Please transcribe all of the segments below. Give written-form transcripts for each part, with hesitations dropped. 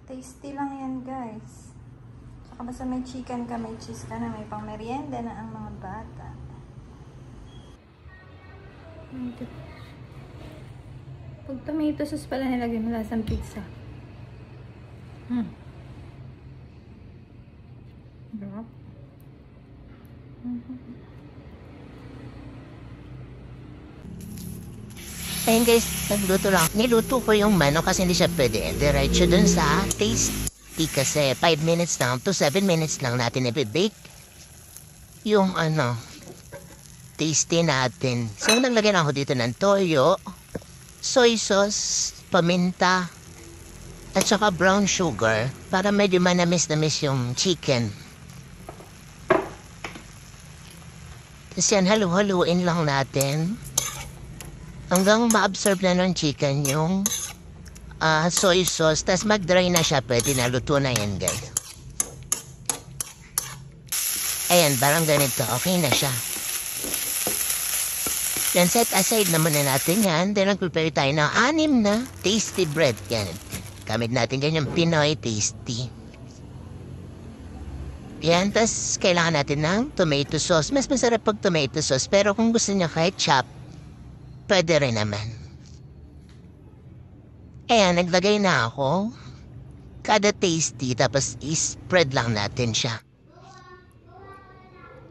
Tasty lang yan, guys. Saka basta may chicken ka, may cheese ka na, may pang merienda na ang mga bata. Pag tomato sauce pala nilagay mo lasang pizza. Sarap. Ayun guys, nagluto lang. Niluto ko yung manok kasi hindi siya pwede. Diretso dun sa tasty kasi 5 minutes lang to 7 minutes lang natin i-bake yung tasty natin. So, naglagay na ako dito ng toyo, soy sauce, paminta, at saka brown sugar para medyo manamis-namis yung chicken. Tapos yan, halu-haluin lang natin hanggang ma-absorb na ng chicken yung soy sauce. Tapos mag-dry na siya. Pwede na. Luto na yan, guys. Ayan, parang ganito. Okay na siya. Then, set aside naman na natin yan. Then, nag-prepare tayo ng 6 na tasty bread. Yan. Gamit natin ganyan Pinoy tasty. Yan. Tapos, kailangan natin ng tomato sauce. Mas masarap pag tomato sauce. Pero kung gusto niya ketchup, pwede rin naman. Ayan, naglagay na ako. Kada tasty, tapos i-spread lang natin siya.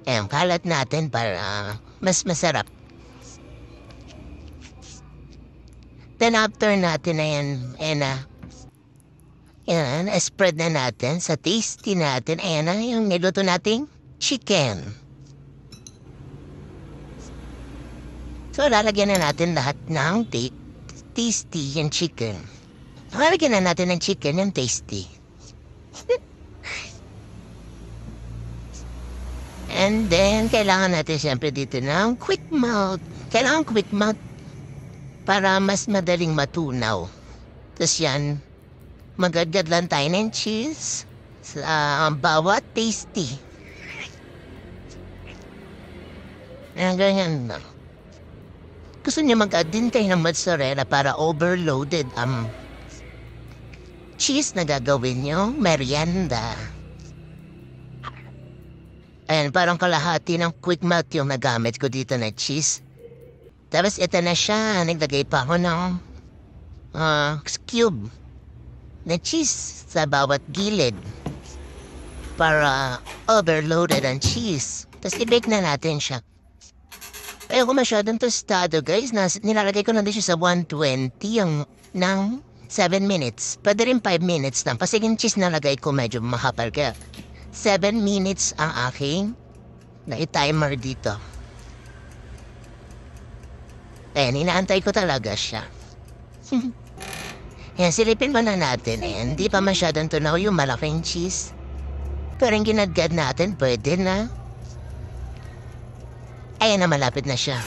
Ayan, kalat natin para mas masarap. Then after natin na yan, ayan, spread na natin sa tasty natin. Ayan na yung niluto nating chicken. So, lalagyan na natin lahat ng tasty yung chicken. Lalagyan na natin ng chicken yung tasty. And then, kailangan natin siyempre dito ng quick melt. Kailangan quick melt para mas madaling matunaw. Tapos yan, magagad lang tayo ng cheese sa bawat tasty. Ayan, ganyan lang. Gusto niya mag-add din kayo ng mozzarella para overloaded ang cheese na gagawin nyo, merienda. Ayan, parang kalahati ng quick melt yung nagamit ko dito na cheese. Tapos ito na siya, naglagay pa ako ng cube na cheese sa bawat gilid para overloaded ang cheese. Tapos i-bake na natin siya. Ayoko masyadong tostado, guys. Nilalagay ko na din siya sa 120 ng 7 minutes. Pwede rin 5 minutes lang. Kasi yung cheese nalagay ko medyo mahapal. Kaya 7 minutes ang aking na-timer dito. Ayan, inaantay ko talaga siya. Ayan, silipin mo na natin. Ayan, hindi pa masyadong tunaw yung malaking cheese. Pero yung ginagad natin, pwede na. Ayan na, malapit na siya.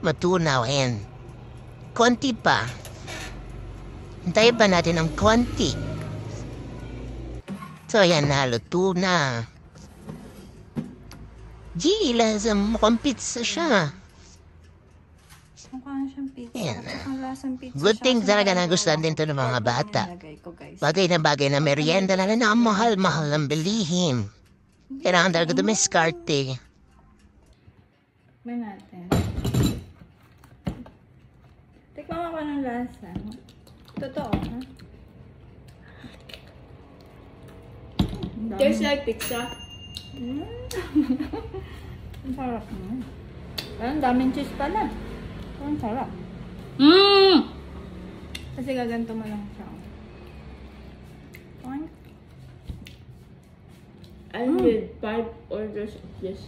Matunaw, ayan. Konti pa. Hintayin pa natin ng konti. So, ayan na, luto na. Gee, mukhang pizza siya. Mukha na siyang pizza. Ayan. Ang lasang pizza. Good thing talaga nagustuhan din ito ng mga bata. Bagay na merienda na ang mahal-mahal ang bilihin. Kailangan talaga dumiskarte. Tikman natin. Tikman ako ng lasa. Totoo, ha? Tastes like pizza. Ang sarap naman. Ang daming cheese pala. Ang sarap. Kasi gaganto mo lang siya. I did 5 orders of this.